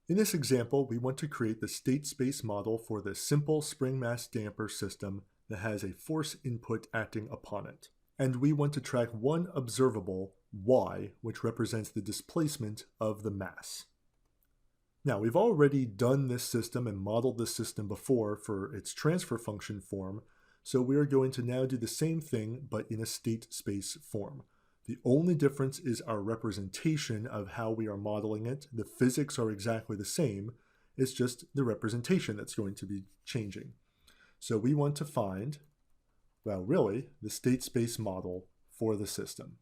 In this example, we want to create the state space model for the simple spring mass damper system that has a force input acting upon it. And we want to track one observable, y, which represents the displacement of the mass. Now, we've already done this system and modeled this system before for its transfer function form, so we are going to now do the same thing but in a state space form. The only difference is our representation of how we are modeling it. The physics are exactly the same. It's just the representation that's going to be changing. So we want to find, well, really, the state space model for the system.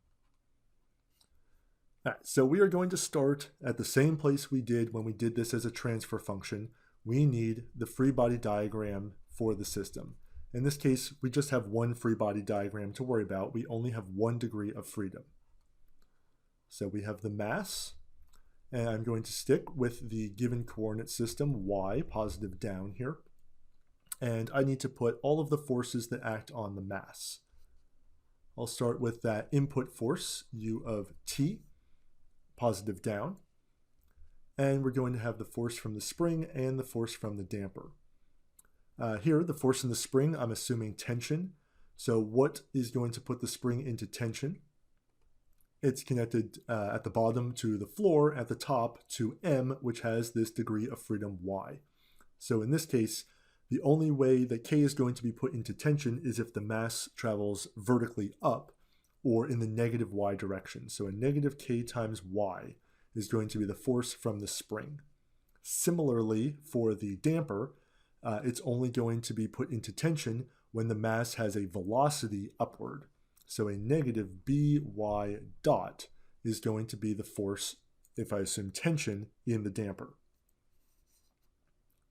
All right, so we are going to start at the same place we did when we did this as a transfer function. We need the free body diagram for the system. In this case, we just have one free body diagram to worry about. We only have 1 degree of freedom. So we have the mass, and I'm going to stick with the given coordinate system, y, positive down here. And I need to put all of the forces that act on the mass. I'll start with that input force, u of t, positive down. And we're going to have the force from the spring and the force from the damper. Here, the force in the spring, I'm assuming tension. So what is going to put the spring into tension? It's connected at the bottom to the floor, at the top to m, which has this degree of freedom y. So in this case, the only way that k is going to be put into tension is if the mass travels vertically up or in the negative y direction. So a negative k times y is going to be the force from the spring. Similarly, for the damper, it's only going to be put into tension when the mass has a velocity upward. So a negative by dot is going to be the force, if I assume tension, in the damper.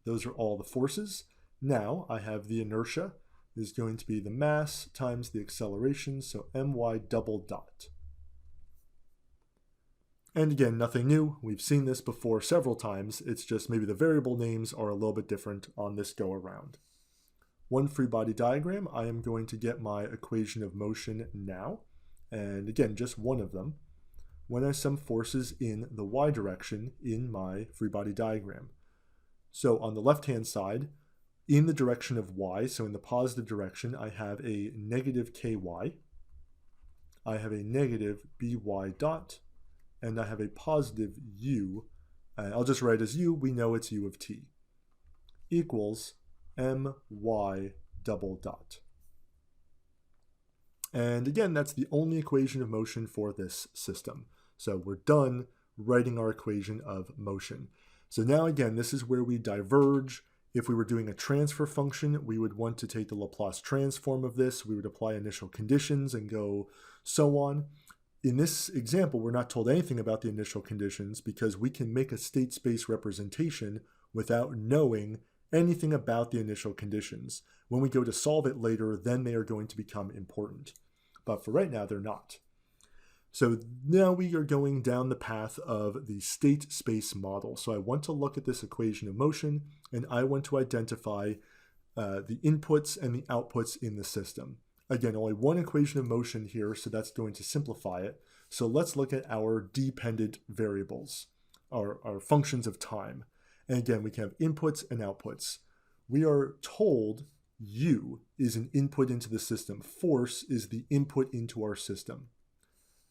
Those are all the forces. Now I have the inertia is going to be the mass times the acceleration, so my double dot. And again, nothing new. We've seen this before several times. It's just maybe the variable names are a little bit different on this go around. One free body diagram, I am going to get my equation of motion now. And again, just one of them. When I sum forces in the y direction in my free body diagram. So on the left-hand side, in the direction of y, so in the positive direction, I have a negative ky. I have a negative by dot. And I have a positive u, and I'll just write as u, we know it's u of t, equals my double dot. And again, that's the only equation of motion for this system. So we're done writing our equation of motion. So now again, this is where we diverge. If we were doing a transfer function, we would want to take the Laplace transform of this. We would apply initial conditions and go so on. In this example, we're not told anything about the initial conditions because we can make a state space representation without knowing anything about the initial conditions. When we go to solve it later, then they are going to become important. But for right now, they're not. So now we are going down the path of the state space model. So I want to look at this equation of motion, and I want to identify the inputs and the outputs in the system. Again, only one equation of motion here, so that's going to simplify it. So let's look at our dependent variables, our functions of time. And again, we can have inputs and outputs. We are told u is an input into the system. Force is the input into our system.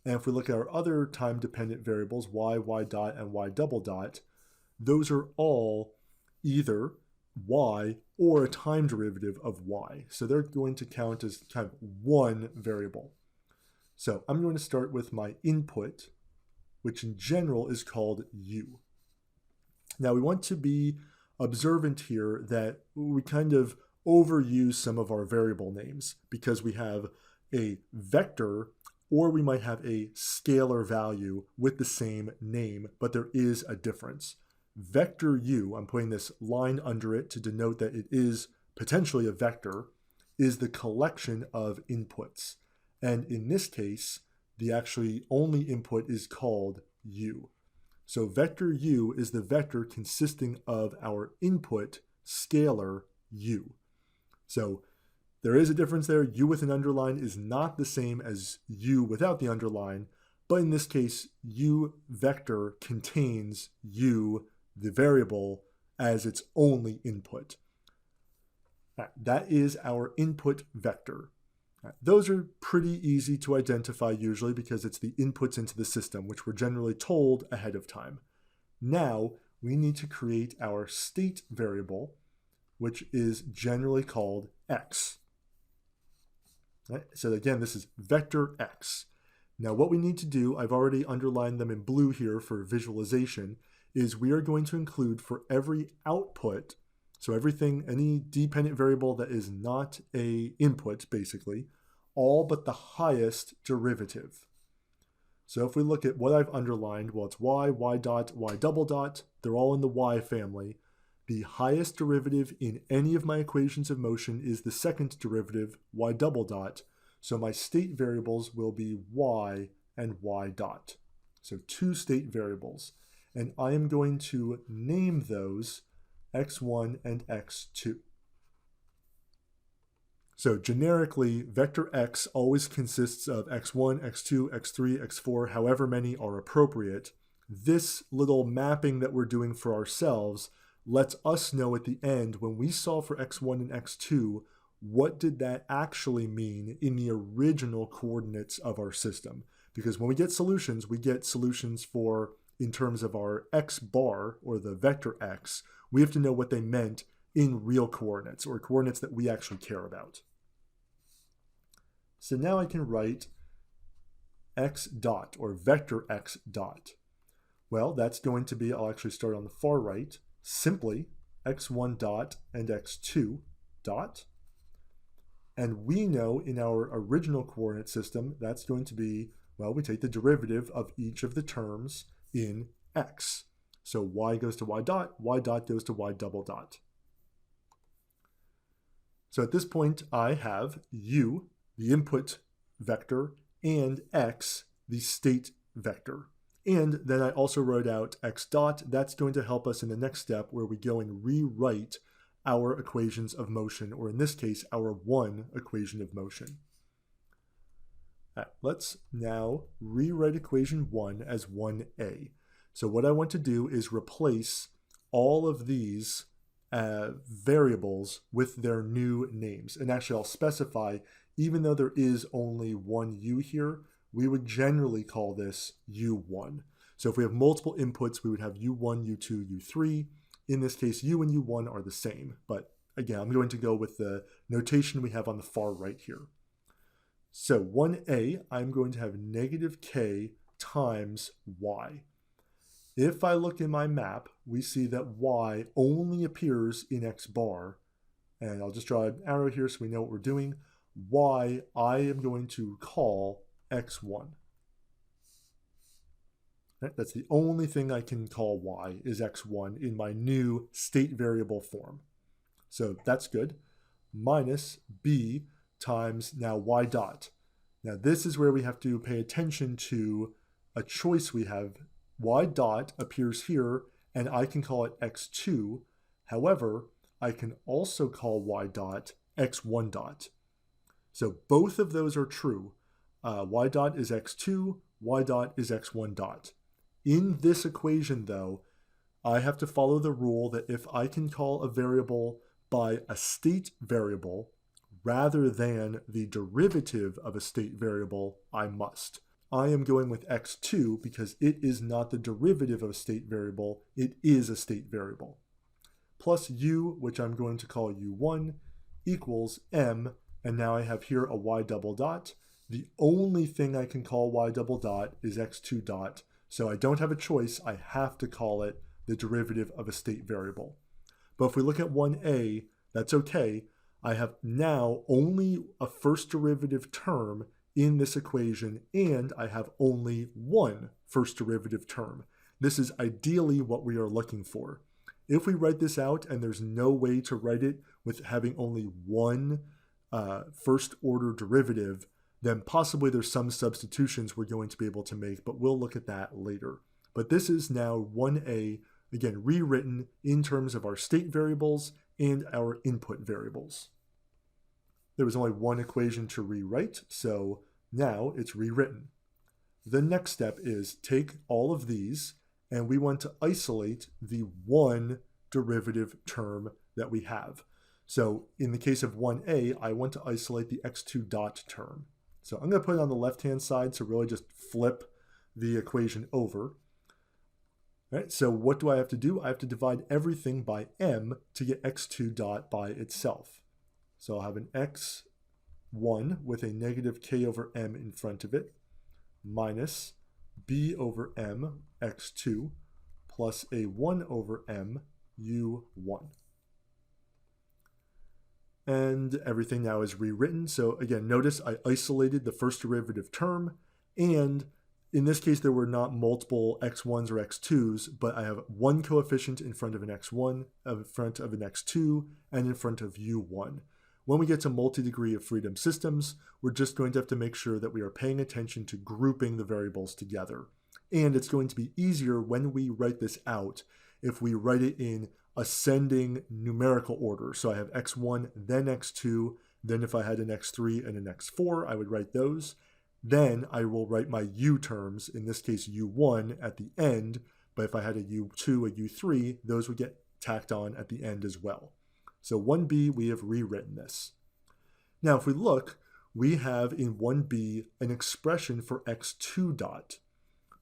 And if we look at our other time-dependent variables, y dot, and y double dot, those are all either y or a time derivative of y. So they're going to count as kind of one variable. So I'm going to start with my input, which in general is called u. Now we want to be observant here that we kind of overuse some of our variable names because we have a vector or we might have a scalar value with the same name, but there is a difference. Vector u, I'm putting this line under it to denote that it is potentially a vector, is the collection of inputs. And in this case, the actually only input is called u. So vector u is the vector consisting of our input scalar u. So there is a difference there. U with an underline is not the same as u without the underline, but in this case, u vector contains u the variable as its only input. That is our input vector. Those are pretty easy to identify usually because it's the inputs into the system, which we're generally told ahead of time. Now we need to create our state variable, which is generally called x. So again, this is vector x. Now what we need to do, I've already underlined them in blue here for visualization, is we are going to include for every output, so everything, any dependent variable that is not a input basically, all but the highest derivative. So if we look at what I've underlined, well, it's y dot, y double dot, they're all in the y family. The highest derivative in any of my equations of motion is the second derivative, y double dot. So my state variables will be y and y dot. So two state variables. And I am going to name those x1 and x2. So generically, vector x always consists of x1, x2, x3, x4, however many are appropriate. This little mapping that we're doing for ourselves lets us know at the end when we solve for x1 and x2, what did that actually mean in the original coordinates of our system? Because when we get solutions for, in terms of our x bar, or the vector x, we have to know what they meant in real coordinates, or coordinates that we actually care about. So now I can write x dot, or vector x dot. Well, that's going to be, I'll actually start on the far right, simply x1 dot and x2 dot. And we know in our original coordinate system, that's going to be, well, we take the derivative of each of the terms in x. So y goes to y dot goes to y double dot. So at this point, I have u, the input vector, and x, the state vector. And then I also wrote out x dot. That's going to help us in the next step where we go and rewrite our equations of motion, or in this case, our one equation of motion. Let's now rewrite equation 1 as 1a. So what I want to do is replace all of these variables with their new names. And actually I'll specify, even though there is only one u here, we would generally call this u1. So if we have multiple inputs, we would have u1, u2, u3. In this case, u and u1 are the same, but again, I'm going to go with the notation we have on the far right here. So 1a, I'm going to have negative k times y. If I look in my map, we see that y only appears in x bar, and I'll just draw an arrow here so we know what we're doing. Y, I am going to call x1. That's the only thing I can call y is x1 in my new state variable form. So that's good. Minus b times now y dot. Now this is where we have to pay attention to a choice we have. Y dot appears here and I can call it x2. However, I can also call y dot x1 dot. So both of those are true. Y dot is x2, y dot is x1 dot. In this equation, though, I have to follow the rule that if I can call a variable by a state variable rather than the derivative of a state variable, I must. I am going with x2 because it is not the derivative of a state variable, it is a state variable. Plus u, which I'm going to call u1, equals m, and now I have here a y double dot. The only thing I can call y double dot is x2 dot, so I don't have a choice, I have to call it the derivative of a state variable. But if we look at 1a, that's okay. I have now only a first derivative term in this equation, and I have only one first derivative term. This is ideally what we are looking for. If we write this out and there's no way to write it with having only one first order derivative, then possibly there's some substitutions we're going to be able to make, but we'll look at that later. But this is now 1a, again, rewritten in terms of our state variables and our input variables. There was only one equation to rewrite, so now it's rewritten. The next step is take all of these and we want to isolate the one derivative term that we have. So in the case of 1a, I want to isolate the x2 dot term. So I'm going to put it on the left-hand side to really just flip the equation over. All right, so what do I have to do? I have to divide everything by m to get x2 dot by itself. So I'll have an x1 with a negative k over m in front of it, minus b over m x2 plus a 1 over m u1. And everything now is rewritten. So again, notice I isolated the first derivative term, and in this case there were not multiple x1s or x2s, but I have one coefficient in front of an x1, in front of an x2, and in front of u1. When we get to multi-degree of freedom systems, we're just going to have to make sure that we are paying attention to grouping the variables together. And it's going to be easier when we write this out if we write it in ascending numerical order. So I have x1, then x2, then if I had an x3 and an x4, I would write those. Then I will write my u terms, in this case u1, at the end, but if I had a u2, a u3, those would get tacked on at the end as well. So 1b, we have rewritten this. Now if we look, we have in 1b an expression for x2 dot,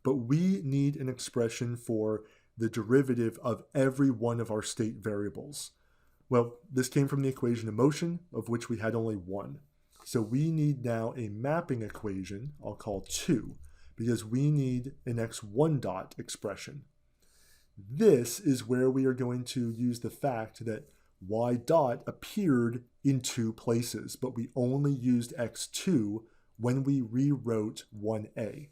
but we need an expression for the derivative of every one of our state variables. Well, this came from the equation of motion, of which we had only one. So we need now a mapping equation, I'll call 2, because we need an x1 dot expression. This is where we are going to use the fact that y dot appeared in two places, but we only used x2 when we rewrote 1a.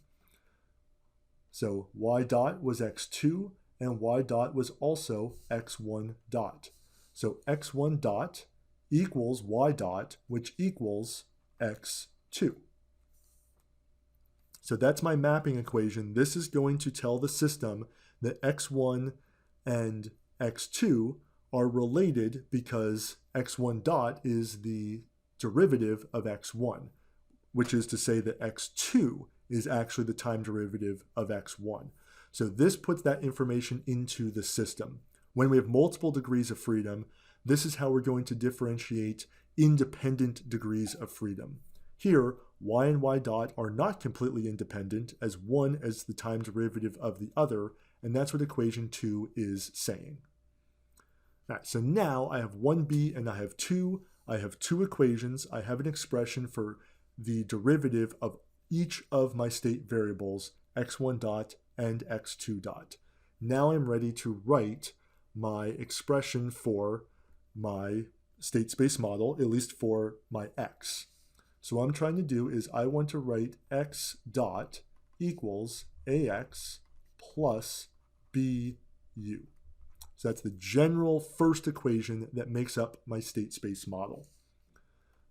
So y dot was x2, and y dot was also x1 dot. So x1 dot equals y dot, which equals x2. So that's my mapping equation. This is going to tell the system that x1 and x2 are related because x1 dot is the derivative of x1, which is to say that x2 is actually the time derivative of x1. So this puts that information into the system. When we have multiple degrees of freedom, this is how we're going to differentiate independent degrees of freedom. Here, y and y dot are not completely independent, as one is the time derivative of the other, and that's what equation 2 is saying. All right, so now I have 1b and I have 2. I have two equations. I have an expression for the derivative of each of my state variables, x1 dot and x2 dot. Now I'm ready to write my expression for my state space model, at least for my x. So what I'm trying to do is I want to write x dot equals ax plus bu. So that's the general first equation that makes up my state space model.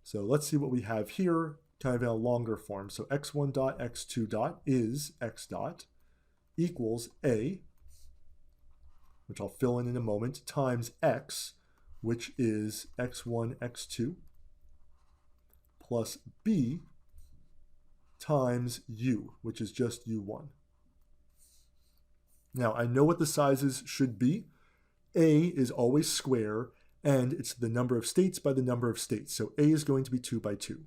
So let's see what we have here, kind of in a longer form. So x1 dot, x2 dot is x dot equals a, which I'll fill in a moment, times x, which is x1, x2, plus b times u, which is just u1. Now, I know what the sizes should be. A is always square, and it's the number of states by the number of states. So A is going to be 2 by 2.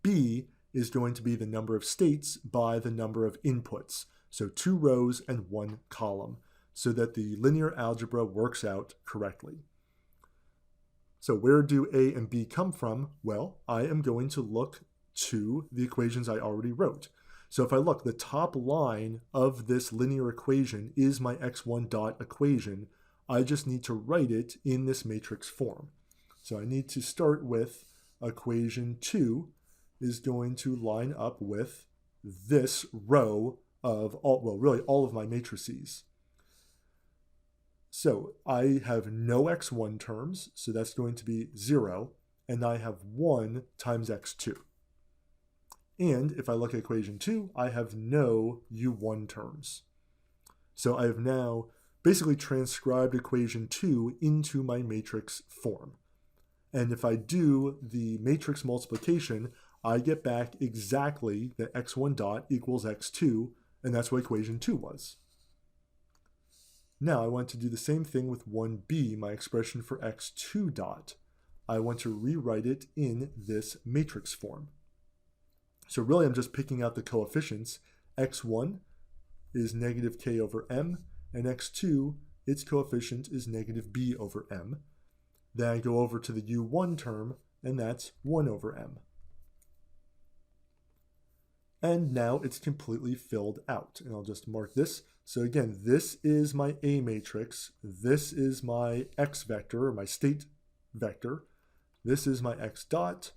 B is going to be the number of states by the number of inputs. So 2 rows and 1 column, so that the linear algebra works out correctly. So where do A and B come from? Well, I am going to look to the equations I already wrote. So if I look, the top line of this linear equation is my x1 dot equation. I just need to write it in this matrix form. So I need to start with equation 2 is going to line up with this row of all, well, really all of my matrices. So I have no x1 terms, so that's going to be 0, and I have 1 times x2. And if I look at equation 2, I have no u1 terms. So I have now basically transcribed equation 2 into my matrix form. And if I do the matrix multiplication, I get back exactly that x1 dot equals x2, and that's what equation 2 was. Now I want to do the same thing with 1b, my expression for x2 dot. I want to rewrite it in this matrix form. So really I'm just picking out the coefficients. x1 is negative k over m, and x2, its coefficient is negative b over m. Then I go over to the u1 term, and that's 1 over m. And now it's completely filled out. And I'll just mark this. So again, this is my A matrix. This is my x vector, or my state vector. This is my x dot.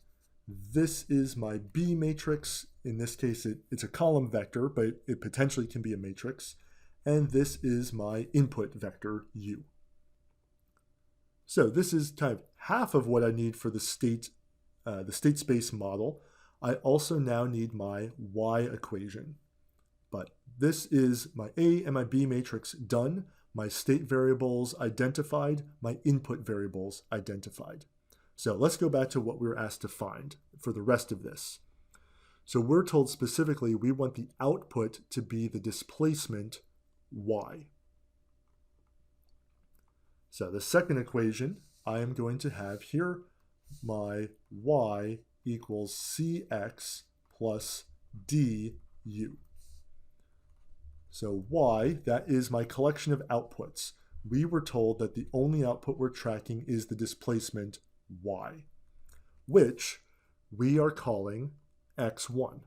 This is my B matrix. In this case, it's a column vector, but it potentially can be a matrix. And this is my input vector, U. So this is kind of half of what I need for the state space model. I also now need my Y equation. But this is my A and my B matrix done, my state variables identified, my input variables identified. So let's go back to what we were asked to find for the rest of this. So we're told specifically we want the output to be the displacement Y. So the second equation, I am going to have here my Y equals Cx plus du. So Y, that is my collection of outputs. We were told that the only output we're tracking is the displacement Y, which we are calling x1.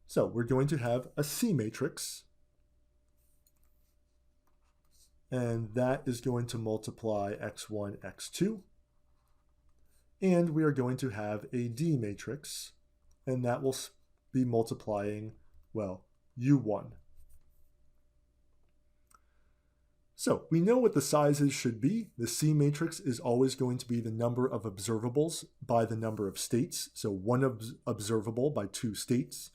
So we're going to have a C matrix, and that is going to multiply x1, x2. And we are going to have a D matrix, and that will be multiplying, well, U1. So we know what the sizes should be. The C matrix is always going to be the number of observables by the number of states, so one observable by 2 states.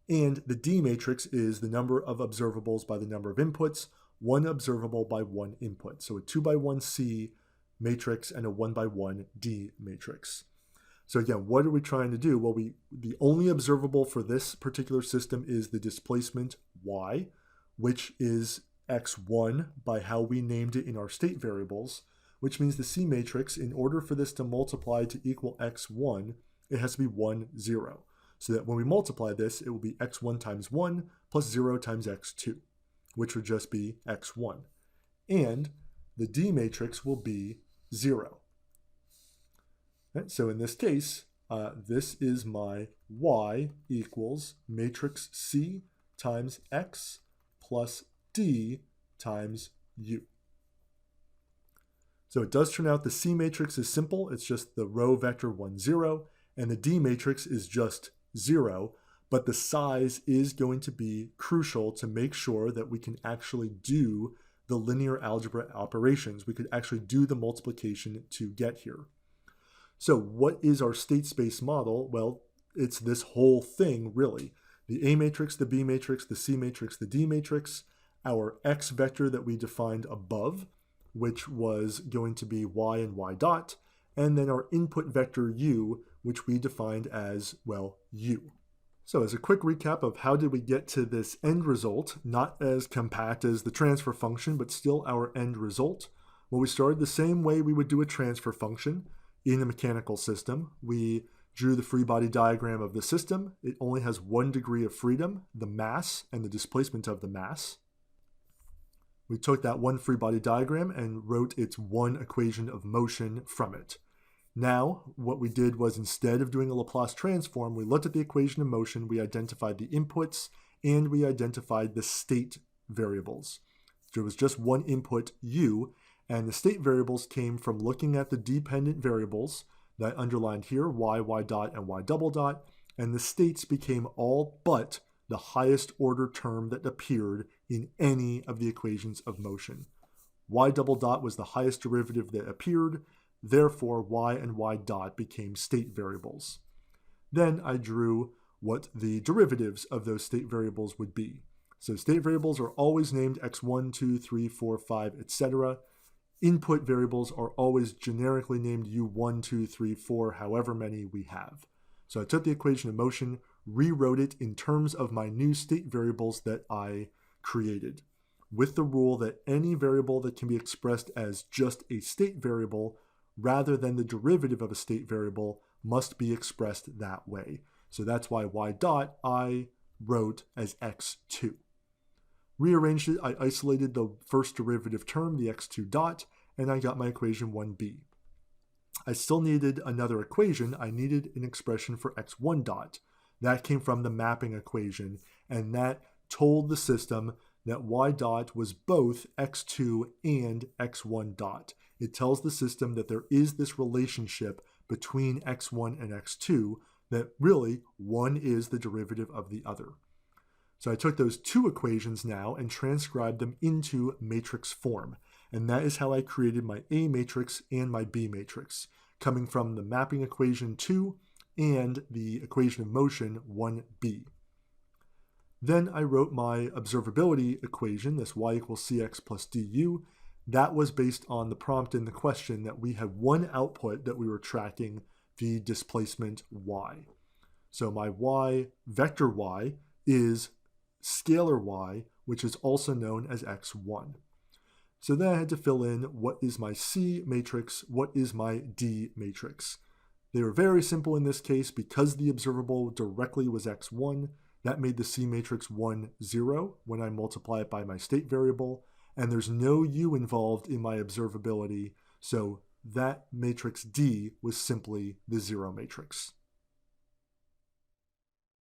And the D matrix is the number of observables by the number of inputs, 1 observable by 1 input. So a 2 by 1 C matrix and a 1 by 1 D matrix. So again, what are we trying to do? Well, the only observable for this particular system is the displacement Y, which is x1 by how we named it in our state variables, which means the C matrix, in order for this to multiply to equal x1, it has to be 1, 0. So that when we multiply this, it will be x1 times 1 plus 0 times x2, which would just be x1. And the D matrix will be 0. Right, so in this case, this is my Y equals matrix C times X plus D times U. So it does turn out the C matrix is simple. It's just the row vector 1, 0, and the D matrix is just 0, but the size is going to be crucial to make sure that we can actually do the linear algebra operations. We could actually do the multiplication to get here. So what is our state space model? Well, it's this whole thing, really. The A matrix, the B matrix, the C matrix, the D matrix, our X vector that we defined above, which was going to be Y and Y dot, and then our input vector U, which we defined as, well, U. So as a quick recap of how did we get to this end result, not as compact as the transfer function, but still our end result. Well, we started the same way we would do a transfer function in a mechanical system. We drew the free body diagram of the system. It only has one degree of freedom, the mass and the displacement of the mass. We took that one free body diagram and wrote its one equation of motion from it. Now, what we did was, instead of doing a Laplace transform, we looked at the equation of motion, we identified the inputs, and we identified the state variables. There was just one input, U, and the state variables came from looking at the dependent variables that I underlined here, Y, Y dot, and Y double dot, and the states became all but the highest order term that appeared in any of the equations of motion. Y double dot was the highest derivative that appeared, therefore Y and Y dot became state variables. Then I drew what the derivatives of those state variables would be. So state variables are always named x1, 2, 3, 4, 5, etc. Input variables are always generically named u1, 2, 3, 4, however many we have. So I took the equation of motion, rewrote it in terms of my new state variables that I created, with the rule that any variable that can be expressed as just a state variable rather than the derivative of a state variable must be expressed that way. So that's why y dot I wrote as x2. Rearranged it, I isolated the first derivative term, the x2 dot, and I got my equation 1b. I still needed another equation. I needed an expression for x1 dot. That came from the mapping equation, and that told the system that y dot was both x2 and x1 dot. It tells the system that there is this relationship between x1 and x2, that really one is the derivative of the other. So I took those two equations now and transcribed them into matrix form. And that is how I created my A matrix and my B matrix, coming from the mapping equation 2 and the equation of motion 1b. Then I wrote my observability equation, this y equals cx plus du. That was based on the prompt in the question that we had one output that we were tracking, the displacement y. So my y, vector y, is scalar y, which is also known as x1. So then I had to fill in what is my C matrix, what is my D matrix. They were very simple in this case because the observable directly was x1. That made the C matrix 1, 0 when I multiply it by my state variable, and there's no U involved in my observability, so that matrix D was simply the 0 matrix.